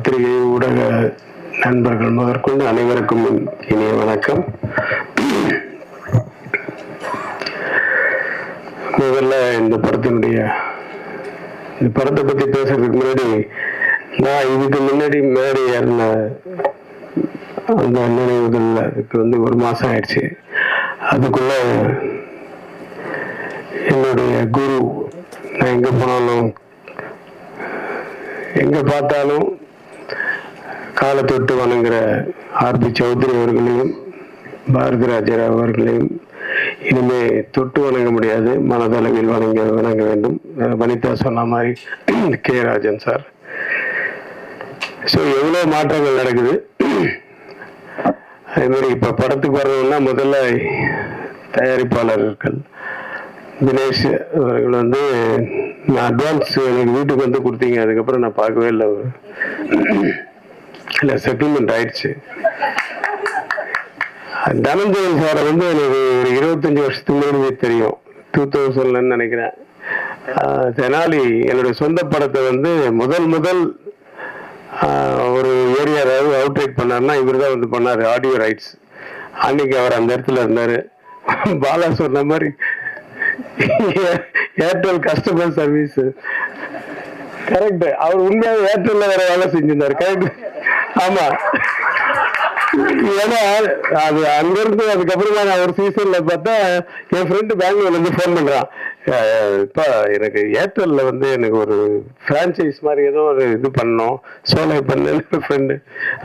பத்திரிகை ஊடக நண்பர்கள் முதற்கொண்டு அனைவருக்கும் இனிய வணக்கம். முதல்ல இந்த படத்தை பத்தி பேசுறதுக்கு முன்னாடி நான் இதுக்கு முன்னாடி மேடை ஏறின அந்த நினைவுகள் அதுக்கு ஒரு மாசம் ஆயிடுச்சு. அதுக்குள்ள என்னுடைய குரு, நான் எங்க போனாலும் எங்க பார்த்தாலும் காலை தொட்டு வணங்குற ஆர்பி சௌத்ரி அவர்களையும் பாரதி ராஜா அவர்களையும் இனிமே தொட்டு வணங்க முடியாது, மனதளவில் வணங்க வேண்டும். வனிதா சொன்ன மாதிரி கே ராஜன் சார். ஸோ எவ்வளோ மாற்றங்கள் நடக்குது. அதே மாதிரி இப்போ படத்துக்கு வரணும்னா முதல்ல தயாரிப்பாளர்கள் தினேஷ் அவர்கள் நான் அட்வான்ஸ் எனக்கு வீட்டுக்கு கொடுத்தீங்க. அதுக்கப்புறம் நான் பார்க்கவே இல்லை. இல்லை, செட்டில்மெண்ட் ஆயிடுச்சு. தனஞ்சயன் சாரை எனக்கு ஒரு 25 வருஷத்துக்கு முன்னாடி தெரியும். 2000 நினைக்கிறேன். தெனாலி என்னுடைய சொந்த படத்தை முதல் ஒரு ஏரியா ஏதாவது அவுட்ரைட் பண்ணார்னா இவர் தான் பண்ணாரு, ஆடியோ ரைட்ஸ். அன்னைக்கு அவர் அந்த இடத்துல இருந்தாரு. பாலா சொன்ன மாதிரி ஏர்டெல் கஸ்டமர் சர்வீஸ் கரெக்ட். அவர் உண்மையாக ஏர்டெல்ல வேற வேலை செஞ்சிருந்தாரு. கரெக்ட். ஆமா, ஏன்னா அது அங்கிருந்து அதுக்கப்புறமா நான் ஒரு சீசன்ல பார்த்தா என் ஃப்ரெண்டு பெங்களூர்ல இருந்து ஃபோன் பண்றான். இப்ப எனக்கு ஏர்டெல்ல எனக்கு ஒரு பிரான்சைஸ் மாதிரி ஏதோ ஒரு இது பண்ணோம், சோலை பண்ண ஃப்ரெண்டு.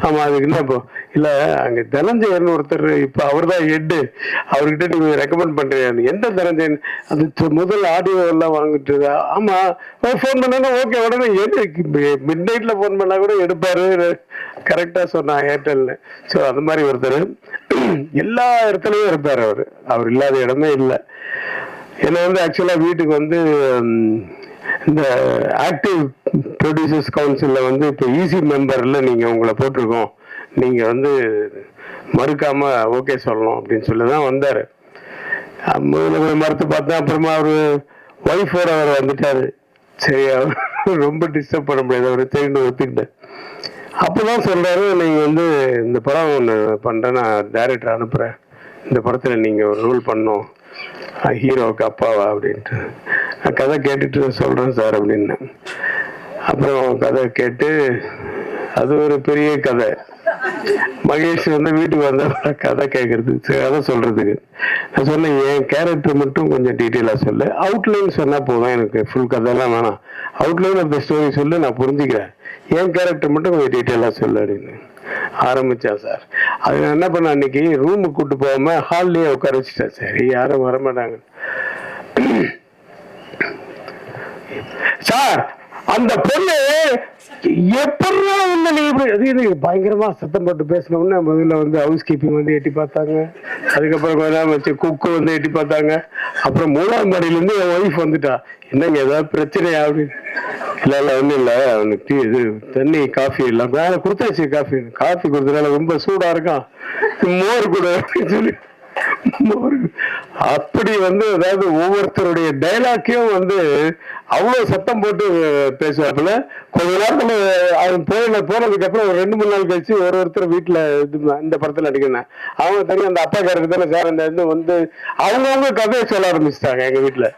ஆமா, அதுக்கு இல்லை இப்போ இல்ல அங்க தனஞ்சயன் ஒருத்தர், இப்ப அவர் தான் ஹெட்டு. அவர்கிட்ட நீங்க ரெக்கமெண்ட் பண்றீங்க. எந்த தனஞ்சயன்? அது முதல் ஆடியோ எல்லாம் வாங்கிட்டு. ஆமா, ஃபோன் பண்ணா ஓகே, உடனே மிட் நைட்ல ஃபோன் பண்ணா கூட எடுப்பாரு. கரெக்டா சொன்னா ஏர்டெல்ல. ஸோ அது மாதிரி ஒருத்தர் எல்லா இடத்துலயும் இருப்பார். அவர் இல்லாத இடமே இல்லை. ஏன்னா ஆக்சுவலா வீட்டுக்கு இந்த ஆக்டிவ் ப்ரொடியூசர்ஸ் கவுன்சில்ல இப்போ ஈசி மெம்பர்ல நீங்க உங்களை போட்டிருக்கோம், நீங்க மறுக்காம ஓகே சொல்லணும் அப்படின்னு சொல்லிதான் வந்தாரு. மறுத்து பார்த்தா அப்புறமா அவரு ஒய்ஃபோட அவர் வந்துட்டாரு. சரியா, ரொம்ப டிஸ்டர்ப் பண்ண முடியாது. அவர் தெரிந்து ஒத்துக்கிட்டேன். அப்பதான் சொல்றாரு, நீங்க இந்த படம் ஒன்று பண்றேன், நான் டைரக்டர் அனுப்புறேன், இந்த படத்துல நீங்க ஒரு ரோல் பண்ணோம், ஹீரோவுக்கு அப்பாவா அப்படின்ட்டு. நான் கதை கேட்டுட்டு சொல்றேன் சார் அப்படின்னு. அப்புறம் கதை கேட்டு அது ஒரு பெரிய கதை. மகேஷ் வீட்டுக்கு வந்த கதை கேட்கறதுக்கு, கதை சொல்றதுக்கு நான் சொன்னேன், என் கேரக்டர் மட்டும் கொஞ்சம் டீட்டெயிலா சொல்லு, அவுட்லைன் சொன்னா போதும், எனக்கு ஃபுல் கதைலாம் வேணாம், அவுட்லைன் ஆஃப் த ஸ்டோரி சொல்லு, நான் புரிஞ்சுக்கிறேன், என் கேரக்டர் மட்டும் கொஞ்சம் டீட்டெயிலா சொல்லு அப்படின்னு ஆரம்பிச்சா சார். அது நான் என்ன பண்ண, அன்னைக்கு ரூமுக்கு கூட்டு போகாம ஹால்லயே உட்கார வச்சுட்டேன். சரி, யாரும் வரமாட்டாங்க. சார், அந்த பொண்ணு எப்படி பயங்கரமா சத்தம் போட்டு பேசணும்னு முதல்ல ஹவுஸ் கீப்பிங் எட்டி பார்த்தாங்க. அதுக்கப்புறம் குக்கு எட்டி பார்த்தாங்க. அப்புறம் 3ஆம் மாடியில இருந்து என் ஒய்ஃப் வந்துட்டா. என்னங்க ஏதாவது பிரச்சனையா அப்படின்னு. இல்ல ஒண்ணும் இல்ல, அவனுக்கு இது தண்ணி காஃபி எல்லாம் வேற கொடுத்தாச்சு. காஃபி கொடுத்ததால ரொம்ப சூடா இருக்கான், மோர் கூட அப்படின்னு சொல்லி அப்படி அதாவது ஒவ்வொருத்தருடைய டைலாக்கையும் அவ்வளவு சத்தம் போட்டு பேசுவாப்புல. கொஞ்ச நேரத்துல அவன் போனதுக்கு அப்புறம் ஒரு 2-3 நாள் கழிச்சு ஒருத்தர் வீட்டுல இந்த படத்துல நடிக்கணும். அவங்க தனி அந்த அப்பா காரருக்கு தானே சார் அந்த அவங்கவுங்க கதையை சொல்ல ஆரம்பிச்சிட்டாங்க எங்க வீட்டுல.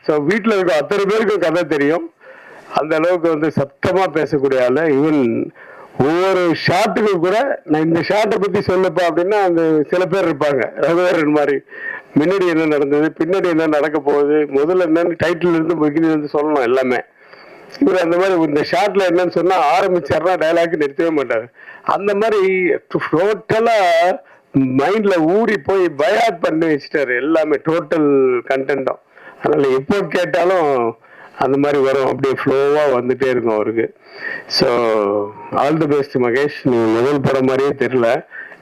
ஸோ வீட்டுல இருக்க அத்தனை பேருக்கும் கதை தெரியும். அந்த அளவுக்கு சத்தமா பேசக்கூடிய ஆளு. ஈவன் ஒவ்வொரு ஷாட்டுக்கு கூட நான் இந்த ஷாட்டை பத்தி சொல்லப்பா அப்படின்னா அந்த சில பேர் இருப்பாங்க, ரகுவரன் மாதிரி. முன்னாடி என்ன நடந்தது, பின்னாடி என்ன நடக்க போகுது, முதல்ல என்னன்னு டைட்டில் இருந்து பிகினிங் இருந்து சொல்லணும் எல்லாமே. இவர் அந்த மாதிரி இந்த ஷாட்ல என்னன்னு சொன்னா ஆரம்பிச்சாருன்னா டைலாக் நிறுத்தவே மாட்டாரு. அந்த மாதிரி டோட்டலா மைண்ட்ல ஊறி போய் பயாட் பண்ணி வச்சுட்டாரு எல்லாமே, டோட்டல் கண்டென்ட்டும். அதனால எப்போ கேட்டாலும் அந்த மாதிரி வரும், அப்படியே ஃப்ளோவா வந்துட்டே இருக்கும் அவருக்கு. So all the best Mahesh. நீ முதல் படம் மாதிரியே தெரியல,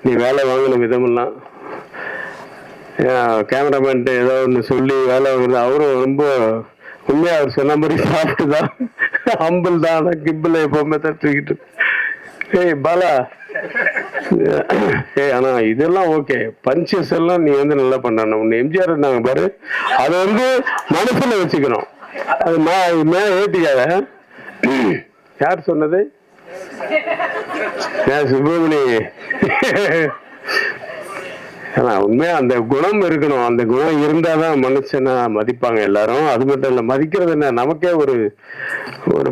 நீ வேலை வாங்கின விதமெல்லாம். கேமராமேன் ஏதோ ஒன்று சொல்லி வேலை வாங்குறது, அவரும் ரொம்ப உண்மையா அவர் சொன்ன மாதிரி சாஃப்ட் தான், ஹம்பிள் தான். ஆனால் கிம்பிள் எப்பவுமே தட்டுக்கிட்டு. ஏய் பாலா, ஆனா இதெல்லாம் ஓகே, பஞ்சஸ் எல்லாம் நீ நல்லா பண்ணணும். உன்னை எம்ஜிஆர் நாங்க பாரு, அதை மனசுல வச்சுக்கணும். அது ஏத்திக்காத. யார் சொன்னது? சுப்பிரமணி உண்மையா அந்த குணம் இருக்கணும். அந்த குணம் இருந்தாதான் மனுஷனா மதிப்பாங்க எல்லாரும். அது மட்டும் இல்ல, மதிக்கிறது என்ன, நமக்கே ஒரு ஒரு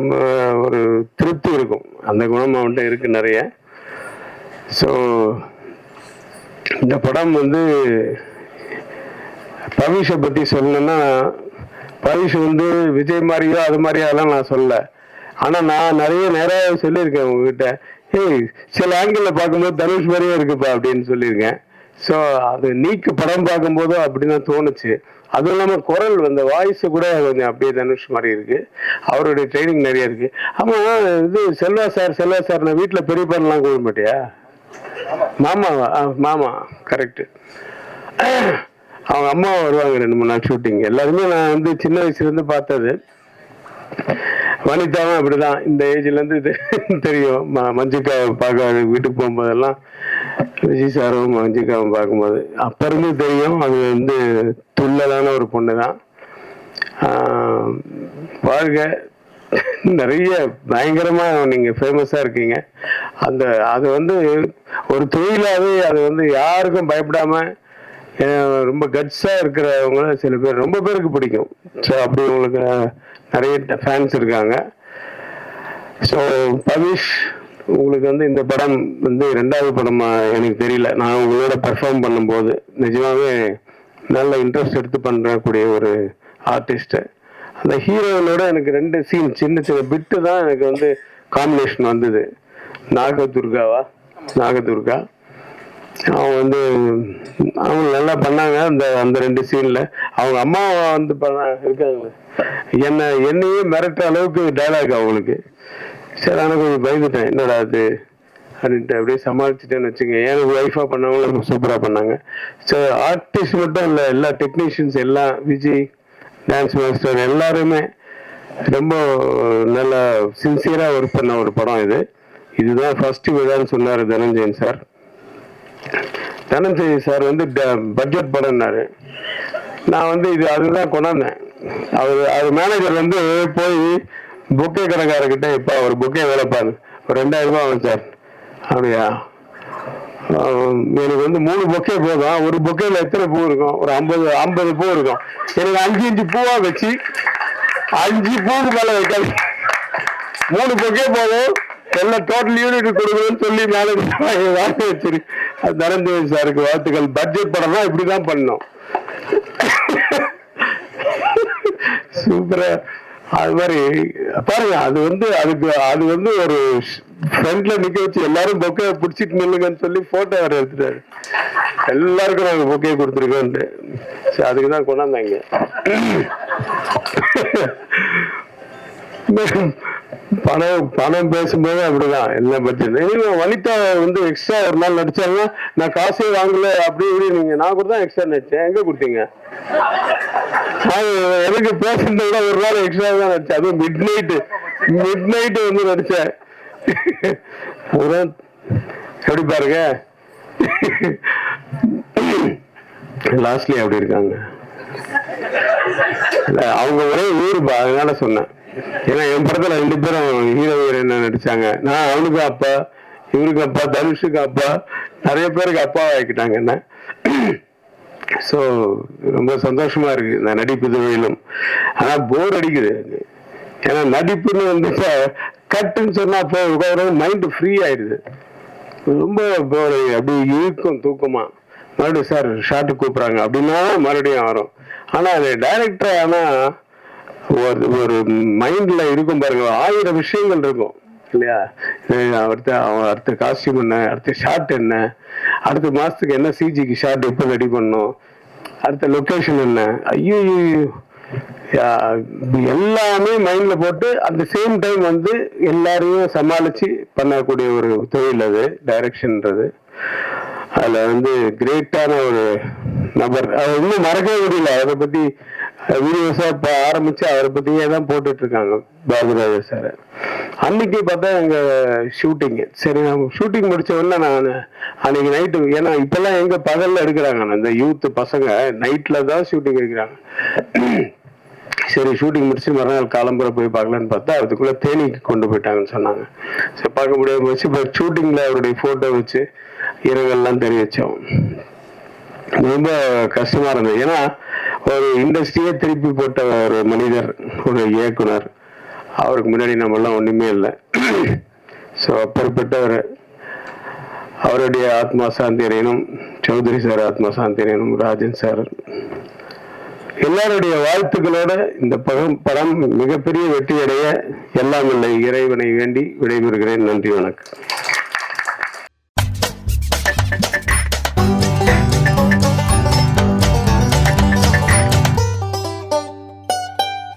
ஒரு திருப்தி இருக்கும். அந்த குணம் அவன்கிட்ட இருக்கு நிறைய. ஸோ இந்த படம் வந்து பவிஷை பத்தி சொல்லணும்னா, பவிஷ் வந்து விஜய் மாதிரியோ அது மாதிரியோ அதெல்லாம் நான் சொல்லல. ஆனா நான் நிறைய சொல்லியிருக்கேன் உங்ககிட்ட, ஏய் சில ஆங்கிள் பார்க்கும்போது தனுஷ் மாதிரியே இருக்குப்பா அப்படின்னு சொல்லியிருக்கேன். ஸோ அது நீக்கு படம் பார்க்கும்போதும் அப்படிதான் தோணுச்சு. அதுவும் இல்லாம குரல் அந்த வாய்ஸ் கூட கொஞ்சம் அப்படியே தனுஷ் மாதிரி இருக்கு. அவருடைய ட்ரைனிங் நிறைய இருக்கு. ஆமா, இது செல்வா சார் நான் வீட்டுல பெரிய பண்ணலாம் கூட மாட்டியா? மாமா கரெக்ட். அவங்க அம்மா வருவாங்க 2-3 நாள் ஷூட்டிங். எல்லாருமே நான் வந்து சின்ன வயசுல இருந்து பார்த்தது. வனிதாவும் அப்படிதான், இந்த ஏஜ்ல இருந்து தெரியும். மஞ்சிகா பார்க்க வீட்டுக்கு போகும்போதெல்லாம் விஜய் சாரும் மஞ்சிகாவும் பார்க்கும்போது அப்ப இருந்து தெரியும். அது வந்து துள்ளலான ஒரு பொண்ணு தான். வாழ்க, நிறைய பயங்கரமா நீங்க ஃபேமஸா இருக்கீங்க. அது வந்து ஒரு தொழிலாவே அது வந்து யாருக்கும் பயப்படாம ரொம்ப கட்ஸா இருக்கிறவங்க சில பேர், ரொம்ப பேருக்கு பிடிக்கும். ஸோ அப்படி உங்களுக்கு நிறைய ஃபேன்ஸ் இருக்காங்க. ஸோ பவிஷ், உங்களுக்கு வந்து இந்த படம் வந்து 2வது படமா எனக்கு தெரியல. நான் உங்களோட பெர்ஃபார்ம் பண்ணும்போது நிஜமாவே நல்ல இன்ட்ரெஸ்ட் எடுத்து பண்ணக்கூடிய ஒரு ஆர்டிஸ்ட். அந்த ஹீரோயினோட எனக்கு 2 சீன் சின்ன பிட்டு தான் எனக்கு வந்து காம்பினேஷன் வந்தது. நாகதுர்கா அவங்க வந்து அவங்க நல்லா பண்ணாங்க. அந்த 2 சீன்ல அவங்க அம்மா வந்து இருக்காங்க, என்னையே மிரட்டுற அளவுக்கு டைலாக் அவங்களுக்கு. சரி, ஆனால் கொஞ்சம் பயந்துட்டேன், என்னடா அது அப்படின்ட்டு அப்படியே சமாளிச்சுட்டேன்னு வச்சுங்க. எனக்கு ஒய்ஃபா பண்ணவங்களும் சூப்பரா பண்ணாங்க. ஸோ ஆர்டிஸ்ட் மட்டும் இல்லை, எல்லா டெக்னீஷியன்ஸ் எல்லாம், விஜய் டான்ஸ் மாஸ்டர் எல்லாருமே ரொம்ப நல்லா சின்சியரா ஒர்க் பண்ண ஒரு படம் இது. இதுதான் ஃபர்ஸ்ட் விழான்னு சொன்னார் தனஞ்சயன் சார். தனஞ்சயன் சார் வந்து பட்ஜெட் படம்னாரு. நான் வந்து அதுதான் கொண்டாந்தேன். அவர் மேனேஜர் வந்து போய் பொக்கே கடைக்காரர்கிட்ட, இப்போ ஒரு பொக்கே வேலைப்பாரு, ஒரு 2000 ரூபாய் ஆகும் சார். அப்படியா, எனக்கு வந்து 3 பொக்கே போதும். ஒரு பொக்கேல எத்தனை பூ இருக்கும்? ஒரு 50 பூ இருக்கும். எனக்கு 5 பூவா வச்சு 5 பூக்கு மேல வைக்காது, 3 பொக்கே போதும், எல்லாம் டோட்டல் யூனிட் கொடுக்கணும்னு சொல்லி மேனேஜர் வாங்க வச்சிரு. அது தனஞ்சயன் சாருக்கு வாழ்த்துக்கள். பட்ஜெட் படம் தான் இப்படிதான் பண்ணோம். சூப்பரா. அது மாதிரி பாருங்க, அது வந்து ஒரு ஃப்ரண்ட்ல நிக்க வச்சு எல்லாரும் பொக்கே பிடிச்சிட்டு நில்லுங்கன்னு சொல்லி போட்டோ வர எடுத்துட்டாரு. எல்லாருக்கும் நாங்க பொக்கே கொடுத்துருக்கோன்ட்டு. சரி, அதுக்குதான் கொண்டாந்தாங்க. பணம் பேசும்போது அப்படிதான் எல்லா பட்ஜெட். வனிதா வந்து எக்ஸ்ட்ரா ஒரு நாள் நடிச்சாங்கன்னா நான் காசே வாங்கல அப்படி இப்படி, நான் கூட தான் எக்ஸ்ட்ரா நடிச்சேன். எங்க கொடுத்தீங்க? எனக்கு பேசுறத விட ஒரு நாள் எக்ஸ்ட்ரா தான் நடிச்சேன். அதுவும் மிட் நைட் வந்து நடிச்சேன். எப்படி பாருங்க, லாஸ்ட்லி அப்படி இருக்காங்க. அவங்க ஒரே ஊருப்பா, அதனால சொன்னேன். ஏன்னா என் படத்துல 2 பேரும் ஹீரோ ஹீரோயினா நடிச்சாங்க. நான் அவனுக்கு அப்பா, இவருக்கு அப்பா, தனுஷுக்கு அப்பா, நிறைய பேருக்கு அப்பா ஆக்கிட்டாங்க என்ன. ஸோ ரொம்ப சந்தோஷமா இருக்கு இந்த நடிப்பு தொழிலும். ஆனா போர் அடிக்குது. ஏன்னா நடிப்புன்னு வந்து கட்டுன்னு சொன்னா மைண்ட் ஃப்ரீ ஆயிடுது. ரொம்ப போர், அப்படி இருக்கும் தூக்கமா. மறுபடியும் சார் ஷார்ட்டு கூப்பிடுறாங்க அப்படின்னா மறுபடியும் வரும். ஆனா அது டைரக்டர் ஆனா ஒரு மைண்ட்ல இருக்கும் பாருங்க, 1000 விஷயங்கள் இருக்கும் இல்லையா? அடுத்த காஸ்டியூம் என்ன, அடுத்த ஷார்ட் என்ன, அடுத்த மாசத்துக்கு என்ன சிஜிக்கு ஷார்ட் எப்போ ரெடி பண்ணும், அடுத்த லொகேஷன் என்ன, ஐயோ எல்லாமே மைண்ட்ல போட்டு அந்த சேம் டைம் வந்து எல்லாரையும் சமாளிச்சு பண்ணக்கூடிய ஒரு தொழில் அது டைரக்ஷன்ன்றது. அதுல வந்து கிரேட்டான ஒரு நபர். அதை இன்னும் மறக்கவே முடியல. அதை பத்தி வீடியோஸா ஆரம்பிச்சு அவரை பத்தியே தான் போட்டுட்டு இருக்காங்க பாபுராஜா சார். அன்னைக்கு பார்த்தா எங்க ஷூட்டிங், சரி ஷூட்டிங் முடிச்ச உடனே நான் அன்னைக்கு நைட்டு, ஏன்னா இப்பெல்லாம் எங்க பகல்ல எடுக்கிறாங்க, இந்த யூத் பசங்க நைட்ல தான் ஷூட்டிங் எடுக்கிறாங்க. சரி ஷூட்டிங் முடிச்சு மறுநாள் காலம்புரை போய் பார்க்கலான்னு பார்த்தா அதுக்குள்ள தேனிக்கு கொண்டு போயிட்டாங்கன்னு சொன்னாங்க. சரி பார்க்க முடியாம போச்சு. இப்போ ஷூட்டிங்ல அவருடைய போட்டோ வச்சு இரங்கல்லாம் தெரிவிச்சோம். ரொம்ப கஷ்டமா இருந்தது. ஏன்னா ஒரு இண்டஸ்ட்ரியே திருப்பி போட்ட ஒரு மனிதர், ஒரு இயக்குனர், அவருக்கு முன்னாடி நம்ம எல்லாம் ஒண்ணுமே இல்லை. ஸோ அப்பேற்பட்டவர், அவருடைய ஆத்மா சாந்தி அடையணும். சௌத்ரி சார் ஆத்மா சாந்தி அடையணும். ராஜன் சார் எல்லாருடைய வாழ்த்துக்களோட இந்த படம் மிகப்பெரிய வெற்றி அடைய எல்லாம் இல்லை இறைவனை வேண்டி விடைபெறுகிறேன். நன்றி, வணக்கம்.